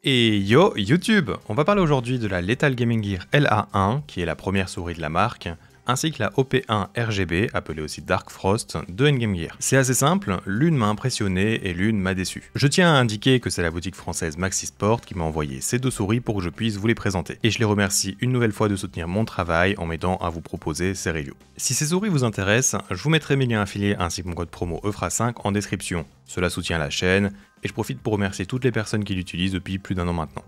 Et yo YouTube! On va parler aujourd'hui de la Lethal Gaming Gear LA1, qui est la première souris de la marque, ainsi que la OP1 RGB, appelée aussi Dark Frost, de N-Game Gear. C'est assez simple, l'une m'a impressionné et l'une m'a déçu. Je tiens à indiquer que c'est la boutique française Maxi Sport qui m'a envoyé ces deux souris pour que je puisse vous les présenter. Et je les remercie une nouvelle fois de soutenir mon travail en m'aidant à vous proposer ces reviews. Si ces souris vous intéressent, je vous mettrai mes liens affiliés ainsi que mon code promo EFRA5 en description. Cela soutient la chaîne, et je profite pour remercier toutes les personnes qui l'utilisent depuis plus d'1 an maintenant.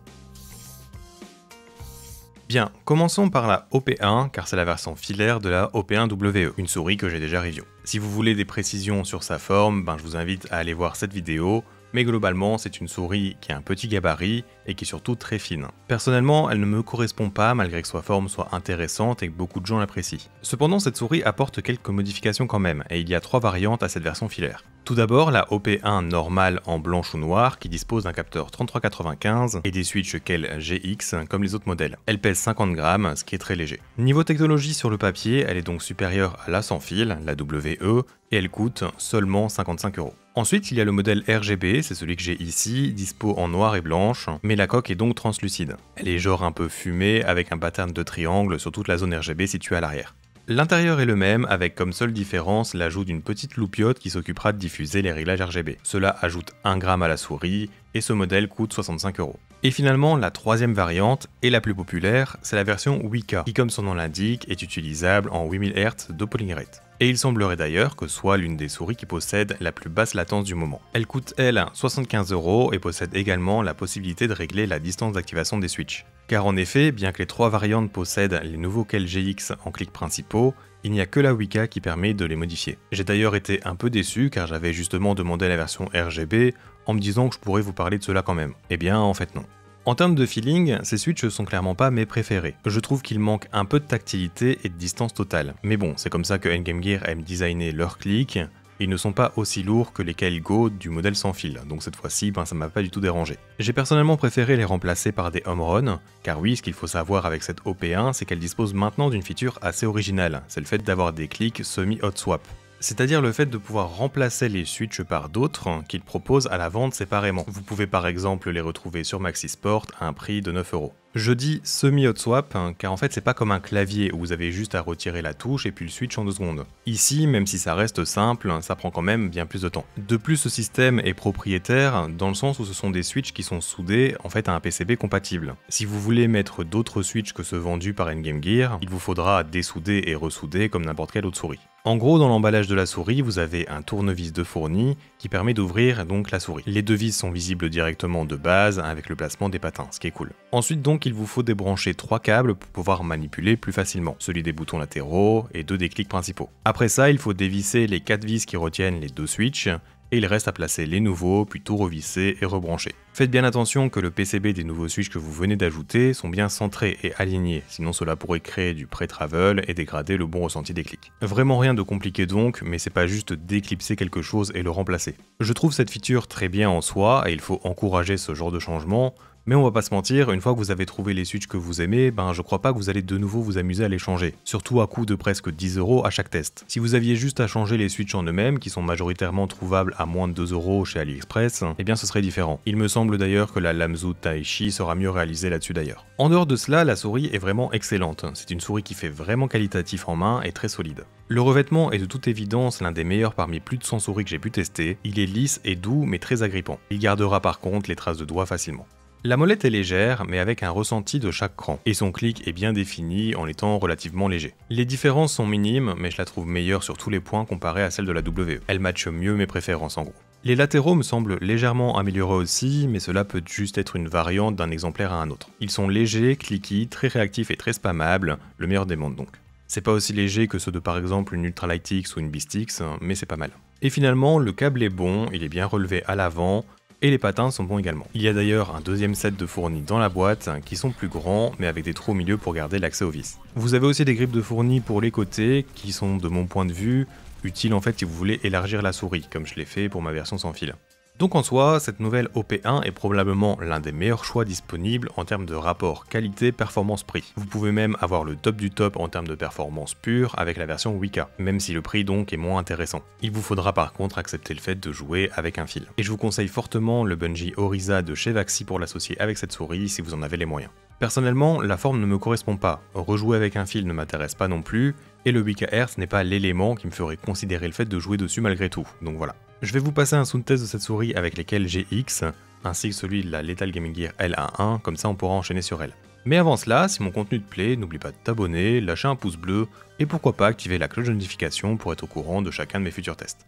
Bien, commençons par la OP1, car c'est la version filaire de la OP1WE, une souris que j'ai déjà review. Si vous voulez des précisions sur sa forme, je vous invite à aller voir cette vidéo, mais globalement c'est une souris qui a un petit gabarit et qui est surtout très fine. Personnellement, elle ne me correspond pas malgré que sa forme soit intéressante et que beaucoup de gens l'apprécient. Cependant, cette souris apporte quelques modifications quand même, et il y a 3 variantes à cette version filaire. Tout d'abord, la OP1 normale en blanche ou noire qui dispose d'un capteur 3395 et des switches Kel GX comme les autres modèles. Elle pèse 50 grammes, ce qui est très léger. Niveau technologie sur le papier, elle est donc supérieure à la sans fil, la WE, et elle coûte seulement 55 €. Ensuite, il y a le modèle RGB, c'est celui que j'ai ici, dispo en noir et blanche, mais la coque est donc translucide. Elle est genre un peu fumée avec un pattern de triangle sur toute la zone RGB située à l'arrière. L'intérieur est le même, avec comme seule différence l'ajout d'une petite loupiote qui s'occupera de diffuser les réglages RGB. Cela ajoute 1 gramme à la souris, et ce modèle coûte 65 €. Et finalement, la troisième variante, et la plus populaire, c'est la version Weka, qui comme son nom l'indique, est utilisable en 8000 Hz de polling rate. Et il semblerait d'ailleurs que soit l'une des souris qui possède la plus basse latence du moment. Elle coûte elle 75 € et possède également la possibilité de régler la distance d'activation des switches. Car en effet, bien que les 3 variantes possèdent les nouveaux Kel GX en clics principaux, il n'y a que la Weka qui permet de les modifier. J'ai d'ailleurs été un peu déçu car j'avais justement demandé la version RGB en me disant que je pourrais vous parler de cela quand même. Eh bien en fait non. En termes de feeling, ces switches sont clairement pas mes préférés. Je trouve qu'il manque un peu de tactilité et de distance totale. Mais bon, c'est comme ça que N-Game Gear aime designer leurs clics, et ils ne sont pas aussi lourds que les Kel Go du modèle sans fil, donc cette fois-ci, ça m'a pas du tout dérangé. J'ai personnellement préféré les remplacer par des home run, car oui, ce qu'il faut savoir avec cette OP1, c'est qu'elle dispose maintenant d'une feature assez originale, c'est le fait d'avoir des clics semi-hot swap. C'est-à-dire le fait de pouvoir remplacer les switches par d'autres qu'ils proposent à la vente séparément. Vous pouvez par exemple les retrouver sur Maxi Sport à un prix de 9 €. Je dis semi-hot swap car en fait c'est pas comme un clavier où vous avez juste à retirer la touche et puis le switch en 2 secondes. Ici, même si ça reste simple, ça prend quand même bien plus de temps. De plus, ce système est propriétaire dans le sens où ce sont des switches qui sont soudés en fait à un PCB compatible. Si vous voulez mettre d'autres switches que ceux vendus par N-Game Gear, il vous faudra dessouder et ressouder comme n'importe quelle autre souris. En gros, dans l'emballage de la souris, vous avez un tournevis de fourni qui permet d'ouvrir donc la souris. Les 2 vis sont visibles directement de base avec le placement des patins, ce qui est cool. Ensuite donc, il vous faut débrancher 3 câbles pour pouvoir manipuler plus facilement, celui des boutons latéraux et 2 des clics principaux. Après ça, il faut dévisser les 4 vis qui retiennent les 2 switches, et il reste à placer les nouveaux, puis tout revisser et rebrancher. Faites bien attention que le PCB des nouveaux switches que vous venez d'ajouter sont bien centrés et alignés, sinon cela pourrait créer du pré-travel et dégrader le bon ressenti des clics. Vraiment rien de compliqué donc, mais c'est pas juste d'éclipser quelque chose et le remplacer. Je trouve cette feature très bien en soi, et il faut encourager ce genre de changement, mais on va pas se mentir, une fois que vous avez trouvé les switches que vous aimez, je crois pas que vous allez de nouveau vous amuser à les changer, surtout à coût de presque 10 € à chaque test. Si vous aviez juste à changer les switches en eux-mêmes, qui sont majoritairement trouvables à moins de 2 € chez AliExpress, eh bien ce serait différent. Il me semble d'ailleurs que la Lamzu Taichi sera mieux réalisée là-dessus d'ailleurs. En dehors de cela, la souris est vraiment excellente, c'est une souris qui fait vraiment qualitatif en main et très solide. Le revêtement est de toute évidence l'un des meilleurs parmi plus de 100 souris que j'ai pu tester, il est lisse et doux mais très agrippant. Il gardera par contre les traces de doigts facilement. La molette est légère, mais avec un ressenti de chaque cran, et son clic est bien défini en étant relativement léger. Les différences sont minimes, mais je la trouve meilleure sur tous les points comparée à celle de la WE. Elle matche mieux mes préférences en gros. Les latéraux me semblent légèrement améliorés aussi, mais cela peut juste être une variante d'un exemplaire à un autre. Ils sont légers, cliquis, très réactifs et très spammables, le meilleur des mondes donc. C'est pas aussi léger que ceux de par exemple une Ultralight X ou une Beast X, mais c'est pas mal. Et finalement, le câble est bon, il est bien relevé à l'avant, et les patins sont bons également. Il y a d'ailleurs un deuxième set de fournis dans la boîte qui sont plus grands mais avec des trous au milieu pour garder l'accès aux vis. Vous avez aussi des grippes de fournis pour les côtés qui sont de mon point de vue utiles en fait si vous voulez élargir la souris comme je l'ai fait pour ma version sans fil. Donc en soi, cette nouvelle OP1 est probablement l'un des meilleurs choix disponibles en termes de rapport qualité-performance-prix. Vous pouvez même avoir le top du top en termes de performance pure avec la version Weka, même si le prix donc est moins intéressant. Il vous faudra par contre accepter le fait de jouer avec un fil. Et je vous conseille fortement le Bungie Oriza de chez Vaxi pour l'associer avec cette souris si vous en avez les moyens. Personnellement, la forme ne me correspond pas, rejouer avec un fil ne m'intéresse pas non plus, et le 8 Hz n'est pas l'élément qui me ferait considérer le fait de jouer dessus malgré tout, donc voilà. Je vais vous passer un sound test de cette souris avec lesquels GX, ainsi que celui de la Lethal Gaming Gear L11, comme ça on pourra enchaîner sur elle. Mais avant cela, si mon contenu te plaît, n'oublie pas de t'abonner, lâcher un pouce bleu, et pourquoi pas activer la cloche de notification pour être au courant de chacun de mes futurs tests.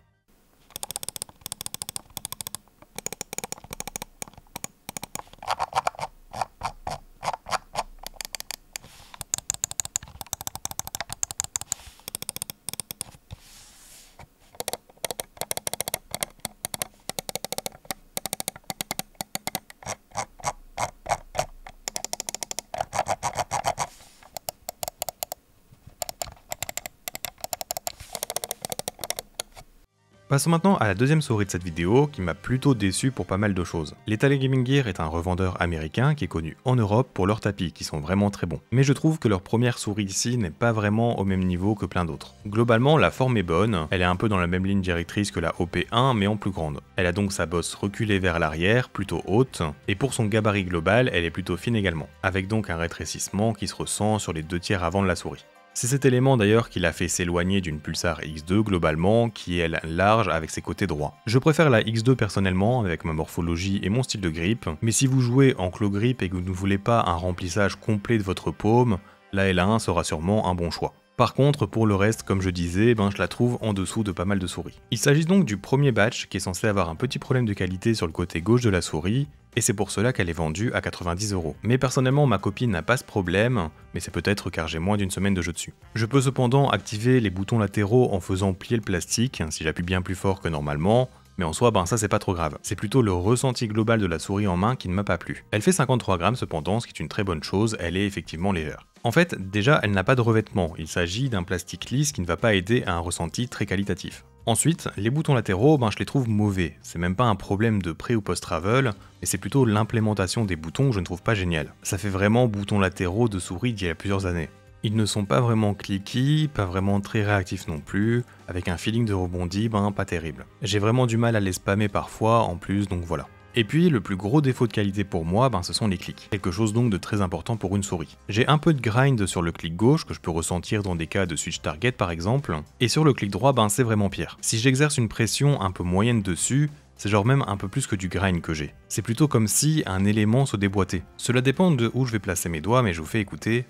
Passons maintenant à la deuxième souris de cette vidéo qui m'a plutôt déçu pour pas mal de choses. Lethal Gaming Gear est un revendeur américain qui est connu en Europe pour leurs tapis qui sont vraiment très bons. Mais je trouve que leur première souris ici n'est pas vraiment au même niveau que plein d'autres. Globalement, la forme est bonne, elle est un peu dans la même ligne directrice que la OP1 mais en plus grande. Elle a donc sa bosse reculée vers l'arrière, plutôt haute, et pour son gabarit global, elle est plutôt fine également, avec donc un rétrécissement qui se ressent sur les 2/3 avant de la souris. C'est cet élément d'ailleurs qui l'a fait s'éloigner d'une Pulsar X2 globalement, qui est elle large avec ses côtés droits. Je préfère la X2 personnellement avec ma morphologie et mon style de grip, mais si vous jouez en claw grip et que vous ne voulez pas un remplissage complet de votre paume, la L1 sera sûrement un bon choix. Par contre, pour le reste, comme je disais, je la trouve en dessous de pas mal de souris. Il s'agit donc du premier batch qui est censé avoir un petit problème de qualité sur le côté gauche de la souris, et c'est pour cela qu'elle est vendue à 90 €. Mais personnellement, ma copine n'a pas ce problème, mais c'est peut-être car j'ai moins d'une semaine de jeu dessus. Je peux cependant activer les boutons latéraux en faisant plier le plastique, si j'appuie bien plus fort que normalement, mais en soi, ça c'est pas trop grave. C'est plutôt le ressenti global de la souris en main qui ne m'a pas plu. Elle fait 53 grammes cependant, ce qui est une très bonne chose, elle est effectivement légère. En fait, déjà, elle n'a pas de revêtement, il s'agit d'un plastique lisse qui ne va pas aider à un ressenti très qualitatif. Ensuite, les boutons latéraux, je les trouve mauvais. C'est même pas un problème de pré ou post-travel, mais c'est plutôt l'implémentation des boutons que je ne trouve pas génial. Ça fait vraiment boutons latéraux de souris d'il y a plusieurs années. Ils ne sont pas vraiment cliqués, pas vraiment très réactifs non plus, avec un feeling de rebondi, pas terrible. J'ai vraiment du mal à les spammer parfois en plus, donc voilà. Et puis, le plus gros défaut de qualité pour moi, ce sont les clics. Quelque chose donc de très important pour une souris. J'ai un peu de grind sur le clic gauche, que je peux ressentir dans des cas de switch target par exemple, et sur le clic droit, c'est vraiment pire. Si j'exerce une pression un peu moyenne dessus, c'est genre même un peu plus que du grind que j'ai. C'est plutôt comme si un élément se déboîtait. Cela dépend de où je vais placer mes doigts, mais je vous fais écouter.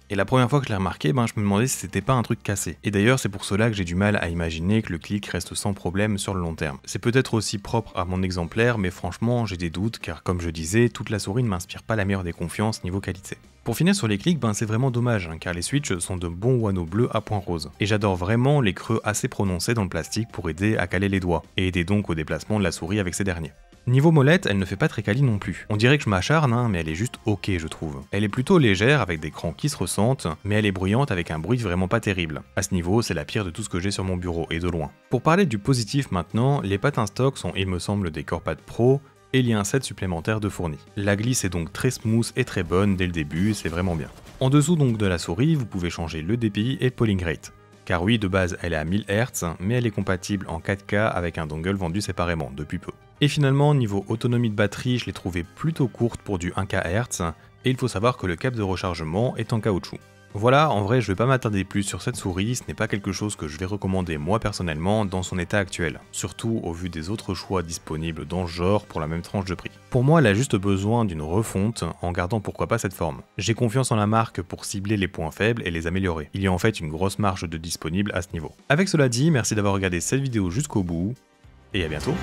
Et la première fois que je l'ai remarqué, je me demandais si c'était pas un truc cassé. Et d'ailleurs, c'est pour cela que j'ai du mal à imaginer que le clic reste sans problème sur le long terme. C'est peut-être aussi propre à mon exemplaire, mais franchement, j'ai des doutes, car comme je disais, toute la souris ne m'inspire pas la meilleure des confiances niveau qualité. Pour finir sur les clics, c'est vraiment dommage, car les switches sont de bons wano bleus à point rose. Et j'adore vraiment les creux assez prononcés dans le plastique pour aider à caler les doigts, et aider donc au déplacement de la souris avec ces derniers. Niveau molette, elle ne fait pas très quali non plus. On dirait que je m'acharne, mais elle est juste ok je trouve. Elle est plutôt légère avec des crans qui se ressentent, mais elle est bruyante avec un bruit vraiment pas terrible. À ce niveau, c'est la pire de tout ce que j'ai sur mon bureau, et de loin. Pour parler du positif maintenant, les patins stock sont il me semble des Corepad Pro, et il y a un set supplémentaire de fourni. La glisse est donc très smooth et très bonne dès le début, c'est vraiment bien. En dessous donc de la souris, vous pouvez changer le DPI et le polling rate. Car oui, de base, elle est à 1000 Hz, mais elle est compatible en 4K avec un dongle vendu séparément, depuis peu. Et finalement, niveau autonomie de batterie, je l'ai trouvée plutôt courte pour du 1 kHz, et il faut savoir que le câble de rechargement est en caoutchouc. Voilà, en vrai je vais pas m'attarder plus sur cette souris, ce n'est pas quelque chose que je vais recommander moi personnellement dans son état actuel, surtout au vu des autres choix disponibles dans ce genre pour la même tranche de prix. Pour moi elle a juste besoin d'une refonte en gardant pourquoi pas cette forme. J'ai confiance en la marque pour cibler les points faibles et les améliorer. Il y a en fait une grosse marge de disponible à ce niveau. Avec cela dit, merci d'avoir regardé cette vidéo jusqu'au bout, et à bientôt.